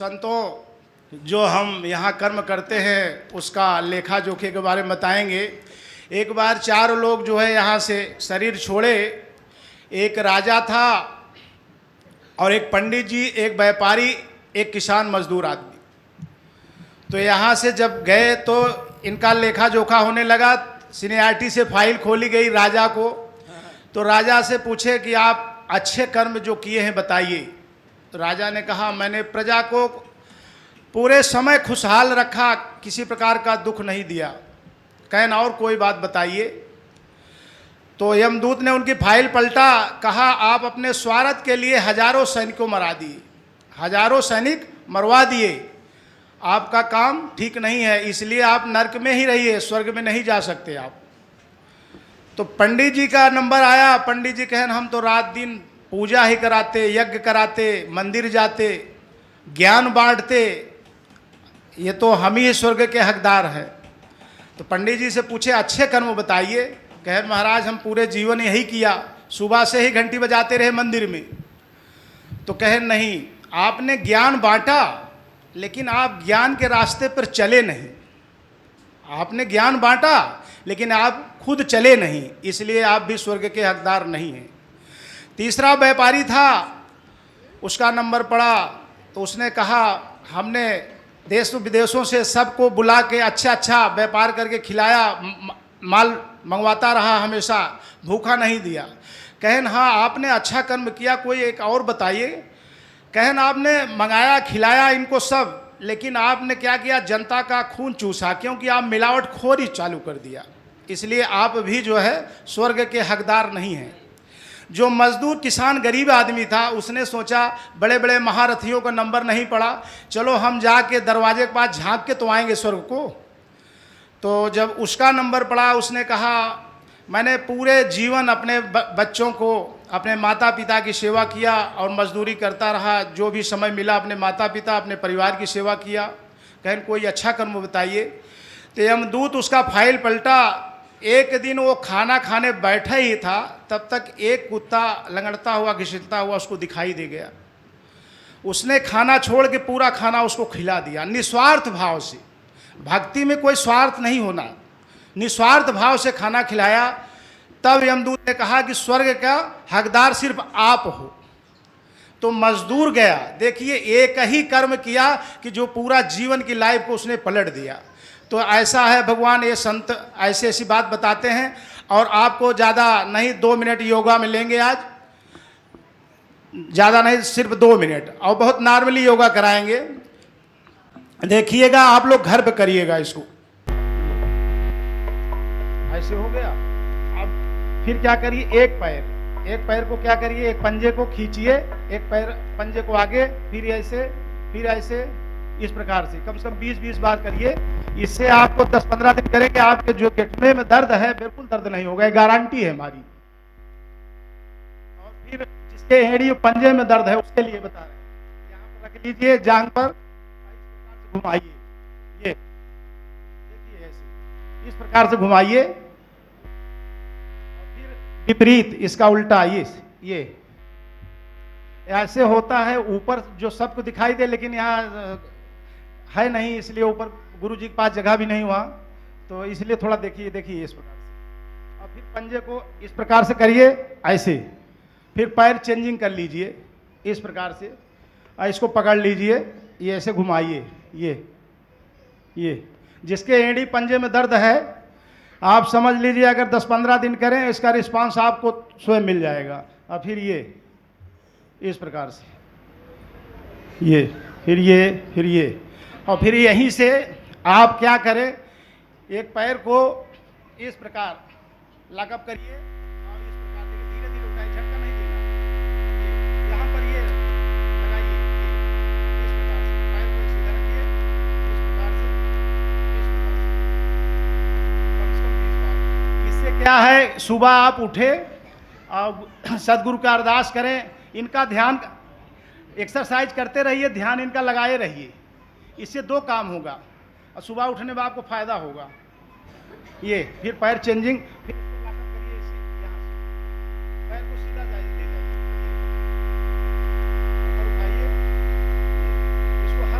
संतों, जो हम यहाँ कर्म करते हैं उसका लेखा जोखे के बारे में बताएंगे। एक बार 4 लोग जो है यहाँ से शरीर छोड़े। एक राजा था और एक पंडित जी, एक व्यापारी, एक किसान मजदूर आदमी। तो यहाँ से जब गए तो इनका लेखा जोखा होने लगा। सीनियरिटी से फाइल खोली गई राजा को। तो राजा से पूछे कि आप अच्छे कर्म जो किए हैं बताइए। तो राजा ने कहा, मैंने प्रजा को पूरे समय खुशहाल रखा, किसी प्रकार का दुख नहीं दिया। कहना और कोई बात बताइए। तो यमदूत ने उनकी फाइल पलटा, कहा आप अपने स्वार्थ के लिए हजारों सैनिकों मरा दिए, हजारों सैनिक मरवा दिए। आपका काम ठीक नहीं है, इसलिए आप नरक में ही रहिए, स्वर्ग में नहीं जा सकते आप। तो पंडित जी का नंबर आया। पंडित जी कहें, हम तो रात दिन पूजा ही कराते, यज्ञ कराते, मंदिर जाते, ज्ञान बांटते, ये तो हम ही स्वर्ग के हकदार हैं। तो पंडित जी से पूछे, अच्छे कर्म बताइए। कहे, महाराज हम पूरे जीवन यही किया, सुबह से ही घंटी बजाते रहे मंदिर में। तो कहे, नहीं, आपने ज्ञान बांटा लेकिन आप ज्ञान के रास्ते पर चले नहीं। आपने ज्ञान बांटा लेकिन आप खुद चले नहीं, इसलिए आप भी स्वर्ग के हकदार नहीं हैं। तीसरा व्यापारी था, उसका नंबर पड़ा। तो उसने कहा, हमने देश विदेशों से सबको बुला के अच्छा व्यापार करके खिलाया, माल मंगवाता रहा, हमेशा भूखा नहीं दिया। कहन, हाँ आपने अच्छा कर्म किया, कोई एक और बताइए। कहन, आपने मंगाया खिलाया इनको सब, लेकिन आपने क्या किया, जनता का खून चूसा, क्योंकि आप मिलावटखोरी चालू कर दिया, इसलिए आप भी जो है स्वर्ग के हकदार नहीं हैं। जो मजदूर किसान गरीब आदमी था, उसने सोचा बड़े बड़े महारथियों का नंबर नहीं पड़ा, चलो हम जाके दरवाजे के पास झांक के तो आएंगे स्वर्ग को। तो जब उसका नंबर पड़ा, उसने कहा, मैंने पूरे जीवन अपने बच्चों को, अपने माता पिता की सेवा किया और मजदूरी करता रहा, जो भी समय मिला अपने माता पिता, अपने परिवार की सेवा किया। कहें, कोई अच्छा कर्म बताइए। तो यमदूत उसका फाइल पलटा। एक दिन वो खाना खाने बैठा ही था, तब तक एक कुत्ता लंगड़ता हुआ घिसटता हुआ उसको दिखाई दे गया। उसने खाना छोड़ के पूरा खाना उसको खिला दिया, निस्वार्थ भाव से। भक्ति में कोई स्वार्थ नहीं होना, निस्वार्थ भाव से खाना खिलाया। तब यमदूत ने कहा कि स्वर्ग का हकदार सिर्फ आप हो। तो मजदूर गया। देखिए, एक ही कर्म किया कि जो पूरा जीवन की लाइफ को उसने पलट दिया। तो ऐसा है भगवान, ये संत ऐसी ऐसी बात बताते हैं। और आपको ज़्यादा नहीं, 2 मिनट योगा में लेंगे आज, ज़्यादा नहीं, सिर्फ 2 मिनट, और बहुत नॉर्मली योगा कराएंगे। देखिएगा, आप लोग घर पे करिएगा इसको। ऐसे हो गया। अब फिर क्या करिए, एक पैर को क्या करिए, एक पंजे को खींचिए, एक पैर पंजे को आगे, फिर ऐसे इस प्रकार से कम 20-20 बार करिए। इससे आपको 10-15 दिन करेंगे, आपके जो घुटने में दर्द है बिल्कुल दर्द नहीं होगा, ये गारंटी है हमारी। और फिर जिसके एड़ी पंजे में दर्द है उसके लिए बता रहे हैं। यहाँ पर रख लीजिए, जांघ पर घुमाइए, ये देखिए ऐसे इस प्रकार से घुमाइए। और फिर विपरीत, इसका उल्टा, ये ऐसे होता है। ऊपर जो सबको दिखाई दे, लेकिन यहाँ है नहीं, इसलिए ऊपर गुरु जी के पास जगह भी नहीं वहाँ, तो इसलिए थोड़ा देखिए इस प्रकार से। और फिर पंजे को इस प्रकार से करिए, ऐसे। फिर पैर चेंजिंग कर लीजिए इस प्रकार से, और इसको पकड़ लीजिए, ये ऐसे घुमाइए। ये जिसके एड़ी पंजे में दर्द है, आप समझ लीजिए अगर 10-15 दिन करें, इसका रिस्पांस आपको स्वयं मिल जाएगा। और फिर ये इस प्रकार से, फिर ये और फिर यहीं से आप क्या करें, एक पैर को इस प्रकार लॉकअप करिए और इस प्रकार धीरे धीरे उठाइए, झटका नहीं देना। यहाँ पर ये लगाइए, इस प्रकार से पैर को सीधा रखिए, इस प्रकार से कम से कम 20 बार। इससे क्या है, सुबह आप उठे और सदगुरु का अरदास करें, इनका ध्यान, एक्सरसाइज करते रहिए, ध्यान इनका लगाए रहिए। इससे 2 काम होगा, और सुबह उठने में आपको फायदा होगा। ये फिर पैर चेंजिंग, फिर इसको लॉकअप करिए, इसे यहाँ से पैर को सीधा ले जाइए, ऊपर उठाइए, इसको हर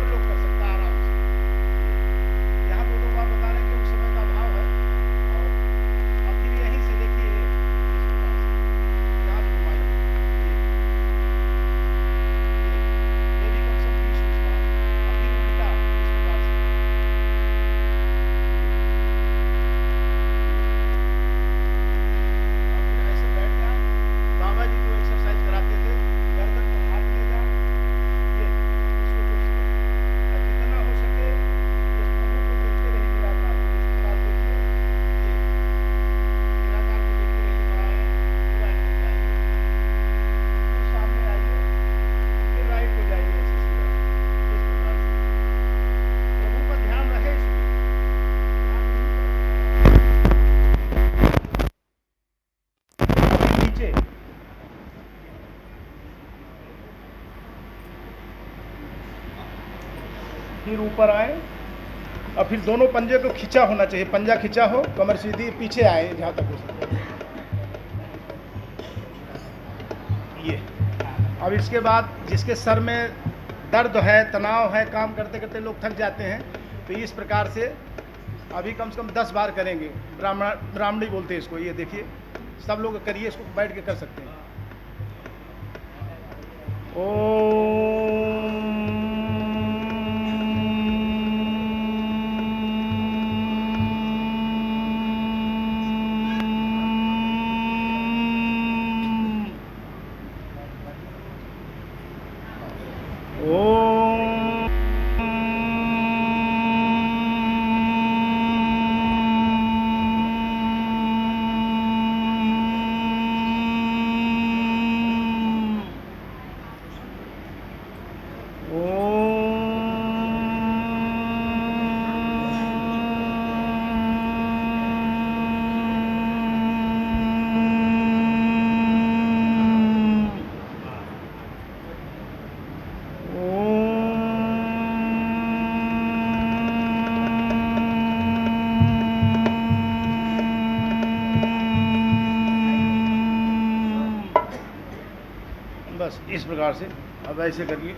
फिर ऊपर आए और फिर दोनों पंजे को खींचा होना चाहिए, पंजा खींचा हो, कमर सीधी, पीछे आए जहाँ तक हो सके। ये अब इसके बाद जिसके सर में दर्द है, तनाव है, काम करते करते लोग थक जाते हैं, तो इस प्रकार से अभी कम से कम 10 बार करेंगे। ब्राह्मणी बोलते हैं इसको। ये देखिए, सब लोग करिए, इसको बैठ के कर सकते हैं। बस इस प्रकार से अब ऐसे करिए।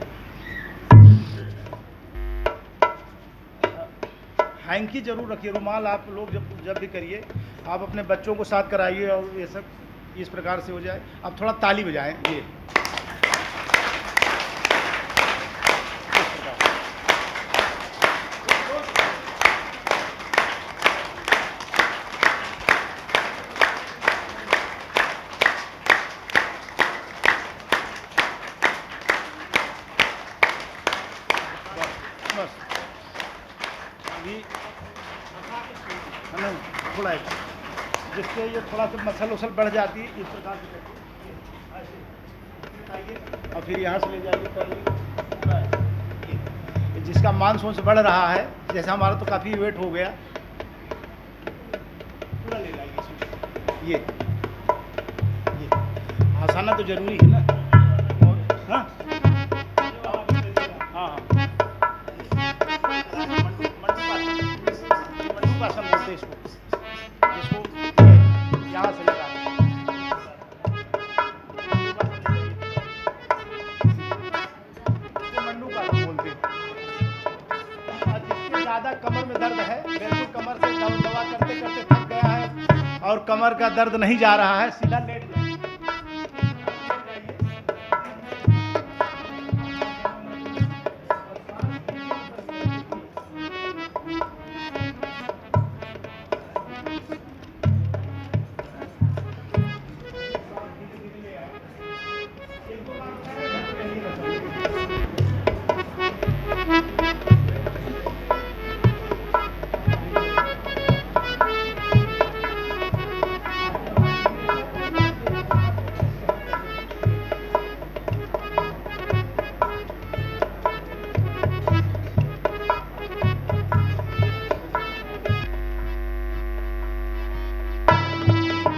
हैंकी जरूर रखिए, रुमाल आप लोग जब भी करिए, आप अपने बच्चों को साथ कराइए और ये सब इस प्रकार से हो जाए। अब थोड़ा ताली बजाएं। ये बस अभी हमें थोड़ा जिससे ये थोड़ा सा मसल उसल बढ़ जाती है, इस प्रकार से करिए, ऐसे आइए और फिर यहाँ से ले जाइए करिए। जिसका मांसपेशी बढ़ रहा है, जैसे हमारा तो काफ़ी वेट हो गया, पूरा ले जाइए इसमें। ये हंसाना तो जरूरी है ना। हाँ हाँ, मंडूकासन बोलते हैं इसको, जिसको यहाँ से लगा मंडूकासन बोलते हैं। जिसके ज़्यादा कमर में दर्द है, बिल्कुल कमर से दवा करते करते थक गया है और कमर का दर्द नहीं जा रहा है, सीधा लेट जाए।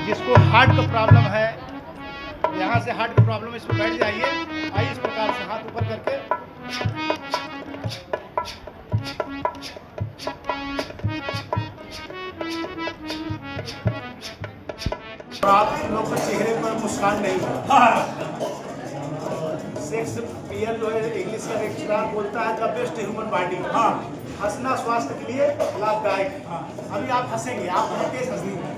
जिसको हार्ट का प्रॉब्लम है, यहाँ से हार्ट का प्रॉब्लम है, इसमें बैठ जाइए। आइए इस प्रकार से हाथ ऊपर करके आप लोग के चेहरे पर मुस्कान नहीं है। शेक्सपियर जो है इंग्लिश का लेक्चरर बोलता है द बेस्ट ह्यूमन बॉडी। हाँ, हंसना स्वास्थ्य के लिए लाभदायक। हाँ, अभी आप हंसेंगे, आप बहुत तेज हंसेंगे।